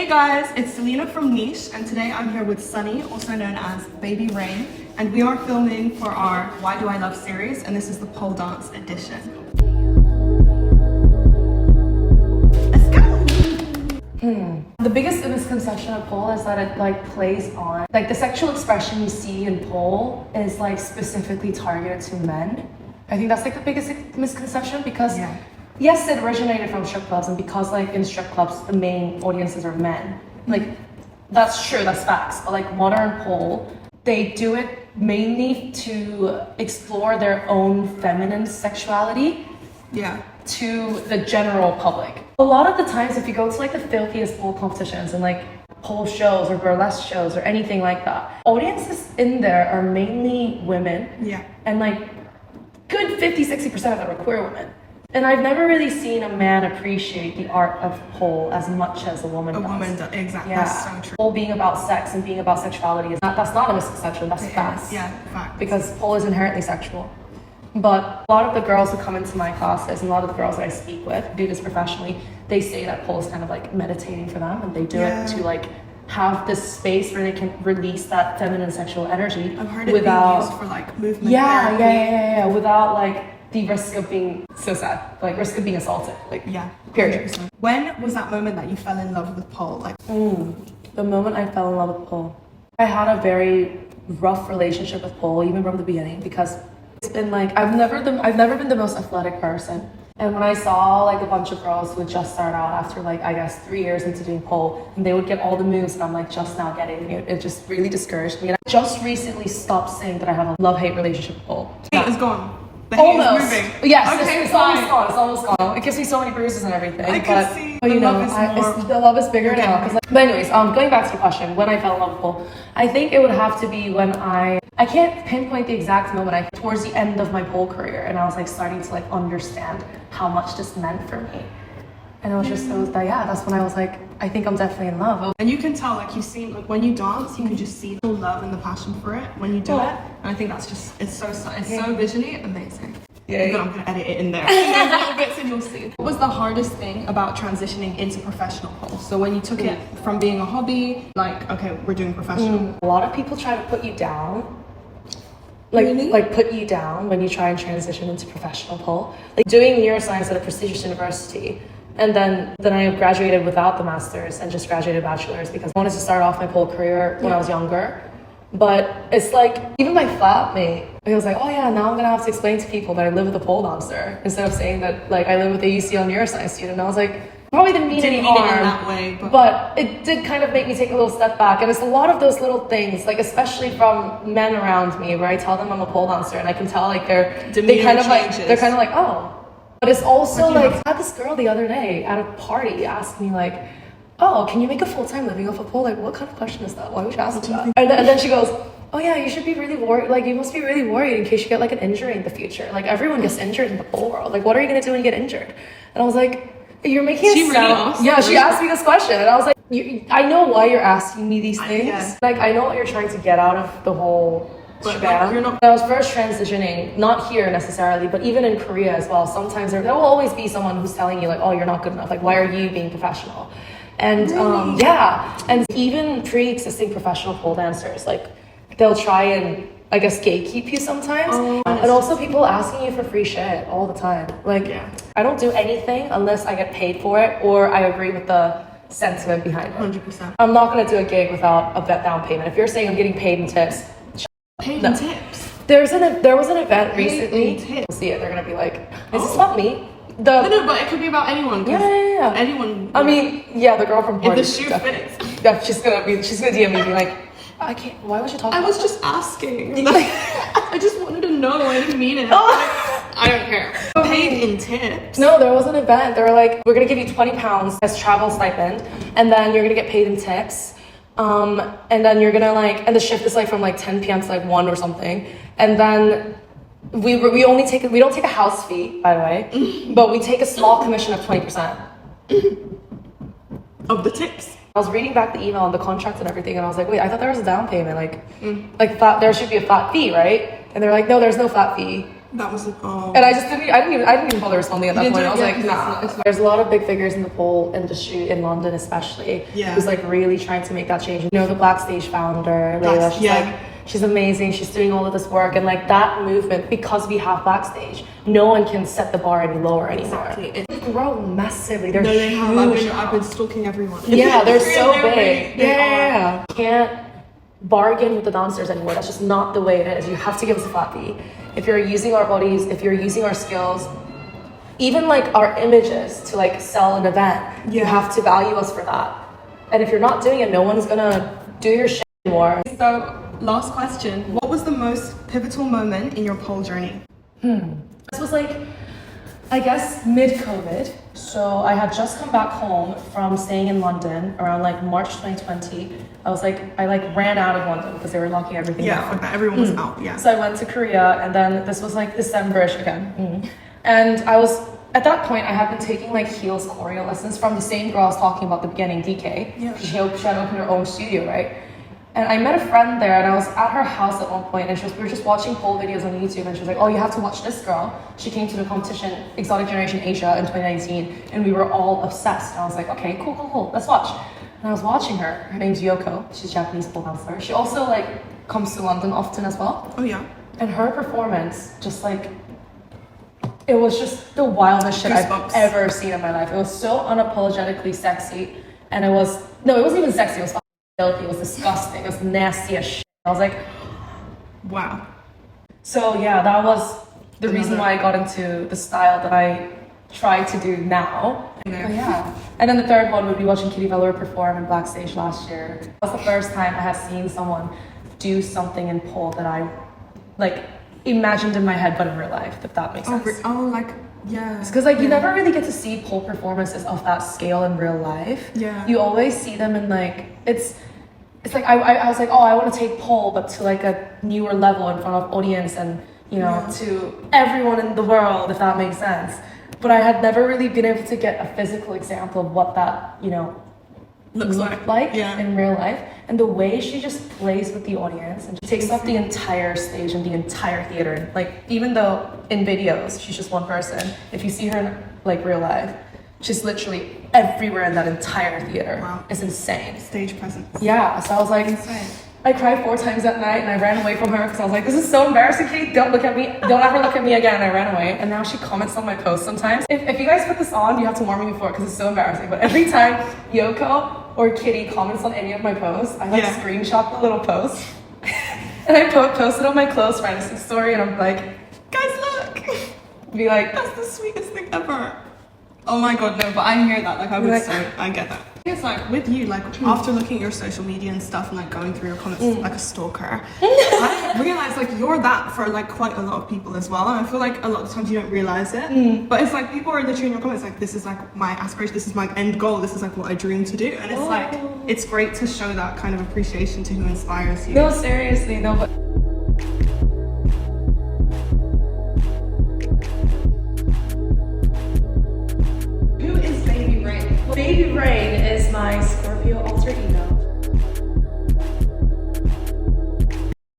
guys, it's Selena from Niche, and today I'm here with Sunny, also known as BabyRain, and we are filming for our Why Do I Love series, and this is the pole dance edition. Let's go! The biggest misconception of pole is that it plays on the sexual expression you see in pole is specifically targeted to men. I think that's the biggest misconception because yes, it originated from strip clubs, and because in strip clubs the main audiences are men. That's true, that's facts. But modern pole, they do it mainly to explore their own feminine sexuality. To the general public. A lot of the times if you go to the filthiest pole competitions and pole shows or burlesque shows or anything like that, audiences in there are mainly women. And good 50-60% of them are queer women. And I've never really seen a man appreciate the art of pole as much as a woman does. Exactly. Yeah. That's so true. Pole being about sex and being about sexuality that's not a misconception, that's facts. Fact. Because pole is inherently sexual. But a lot of the girls who come into my classes and a lot of the girls that I speak with do this professionally, they say that pole is kind of meditating for them, and they do it to have this space where they can release that feminine sexual energy. I've heard it being used for movement therapy. Without the risk of being so sad, risk of being assaulted. Period. 100%. When was that moment that you fell in love with pole? The moment I fell in love with pole, I had a very rough relationship with pole even from the beginning, because it's been I've never been the most athletic person. And when I saw a bunch of girls who would just start out after I guess 3 years into doing pole, and they would get all the moves and I'm just now getting it, it just really discouraged me. And I just recently stopped saying that I have a love-hate relationship with pole. Hate is gone. The almost. Hate is moving. Yes, okay, it's almost gone. It's almost gone. It gives me so many bruises and everything. I can see. But the love is bigger now. But anyways, going back to the question, when I fell in love with pole, I think it would have to be when I can't pinpoint the exact moment. Towards the end of my pole career, and I was starting to understand how much this meant for me. And that's when I was I think I'm definitely in love. And you can tell, you see, when you dance, you can just see the love and the passion for it when you do it. And I think that's just, it's so visually amazing. But I'm gonna edit it in there. Little bits and you'll see. What was the hardest thing about transitioning into professional pole? So when you took it from being a hobby, okay, we're doing professional. A lot of people try to put you down. Really? Put you down when you try and transition into professional pole. Doing neuroscience at a prestigious university, and then I graduated without the master's and just graduated bachelor's because I wanted to start off my pole career when I was younger. But it's even my flatmate, he was oh yeah, now I'm gonna have to explain to people that I live with a pole dancer instead of saying that I live with a UCL neuroscience student. And I was probably didn't mean any harm, in that way, but it did kind of make me take a little step back. And it's a lot of those little things, especially from men around me, where I tell them I'm a pole dancer, and I can tell they're kind of oh. But it's also I had this girl the other day at a party ask me oh, can you make a full-time living off a pole? What kind of question is that? Why would you ask that? And then she goes, oh yeah, you should be really worried. You must be really worried in case you get an injury in the future. Everyone gets injured in the pole world. What are you gonna do when you get injured? And I was you're making it sound. Yeah, she asked me this question, and I was I know why you're asking me these things. I know what you're trying to get out of the whole. But when I was first transitioning, not here necessarily, but even in Korea as well, sometimes there will always be someone who's telling you oh, you're not good enough. Why are you being professional? And really? And even pre-existing professional pole dancers, they'll try and I guess gatekeep you sometimes. And also people asking you for free shit all the time. I don't do anything unless I get paid for it or I agree with the sentiment behind it. 100%. I'm not gonna do a gig without a down payment. If you're saying I'm getting paid in tips, in tips. There was an event recently. You'll see it. They're gonna be is this about me? No, but it could be about anyone. Yeah. Anyone. I mean, the girl from party. If the shoe fits. Yeah, she's gonna DM me being I can't. Why was you talking? I was just asking. I just wanted to know. I didn't mean it. I don't care. Paid in tips. No, there was an event. They were we're gonna give you £20 as travel stipend, and then you're gonna get paid in tips. And then you're gonna and the shift is from 10 p.m. to 1 or something, and then we don't take a house fee, by the way, but we take a small commission of 20% of the tips. I was reading back the email and the contract and everything, and I was wait, I thought there was a down payment, there should be a flat fee, right? And they're no, there's no flat fee. That was and I didn't even bother responding at that point. I was like, nah. There's a lot of big figures in the pole industry in London, especially, who's like really trying to make that change. You know, the Black Stage founder, Layla, she's like, she's amazing. She's doing all of this work, and like that movement, because we have Backstage, no one can set the bar any lower anymore. Exactly. They grow massively. They're huge. I've been stalking everyone. Yeah, they're so big. Yeah. Can't bargain with the dancers anymore. That's just not the way it is. You have to give us a flat fee. If you're using our bodies, if you're using our skills, even like our images to like sell an event, you have to value us for that. And if you're not doing it, no one's gonna do your shit anymore. So, last question. What was the most pivotal moment in your pole journey? This was like, I guess, mid-COVID. So I had just come back home from staying in London around like March 2020. I ran out of London because they were locking everything down. Yeah, everyone was out, So I went to Korea, and then this was like December-ish again. And I was, at that point, I had been taking like heels choreo lessons from the same girl I was talking about at the beginning, a.ka. She had opened her own studio, right? And I met a friend there, and I was at her house at one point, and we were just watching pole videos on YouTube, and she was like, oh, you have to watch this girl. She came to the competition, Exotic Generation Asia in 2019, and we were all obsessed. And I was like, okay, cool, let's watch. And I was watching her. Her name's Yoko. She's a Japanese pole dancer. She also like comes to London often as well. Oh yeah. And her performance, just like, it was just the wildest shit I've ever seen in my life. It was so unapologetically sexy, and it wasn't even sexy, it was filthy, it was disgusting, it was nasty as shit. I was like, wow. So yeah, that was the reason why I got into the style that I try to do now. And then the third one would be watching Kitty Velour perform in Black Stage last year. That was the first time I had seen someone do something in pole that I like imagined in my head but in real life, if that makes sense. Because like you never really get to see pole performances of that scale in real life. You always see them in like, it's like I was like, oh, I want to take pole but to like a newer level in front of audience and, you know, to everyone in the world, if that makes sense. But I had never really been able to get a physical example of what that, you know, looks like in real life. And the way she just plays with the audience, and she takes up the entire stage and the entire theater. Like, even though in videos she's just one person, if you see her in like real life, she's literally everywhere in that entire theater. Wow. It's insane. Stage presence. Yeah, so I was like, insane. I cried 4 times that night, and I ran away from her because I was like, this is so embarrassing, Kate. Don't look at me. Don't ever look at me again. And I ran away. And now she comments on my posts sometimes. If you guys put this on, you have to warn me before because it's so embarrassing. But every time Yoko or Kitty comments on any of my posts, I like screenshot the little post. And I post it on my close friends story, and I'm like, guys, look. Be like, that's the sweetest thing ever. Oh my god, no, but I hear that. Like, I get that. It's like with you, like after looking at your social media and stuff and like going through your comments like a stalker, I realize like you're that for like quite a lot of people as well. And I feel like a lot of times you don't realize it, but it's like people are literally in your comments like, this is like my aspiration, this is my end goal, this is like what I dream to do. And it's like, it's great to show that kind of appreciation to who inspires you. No, seriously, no, but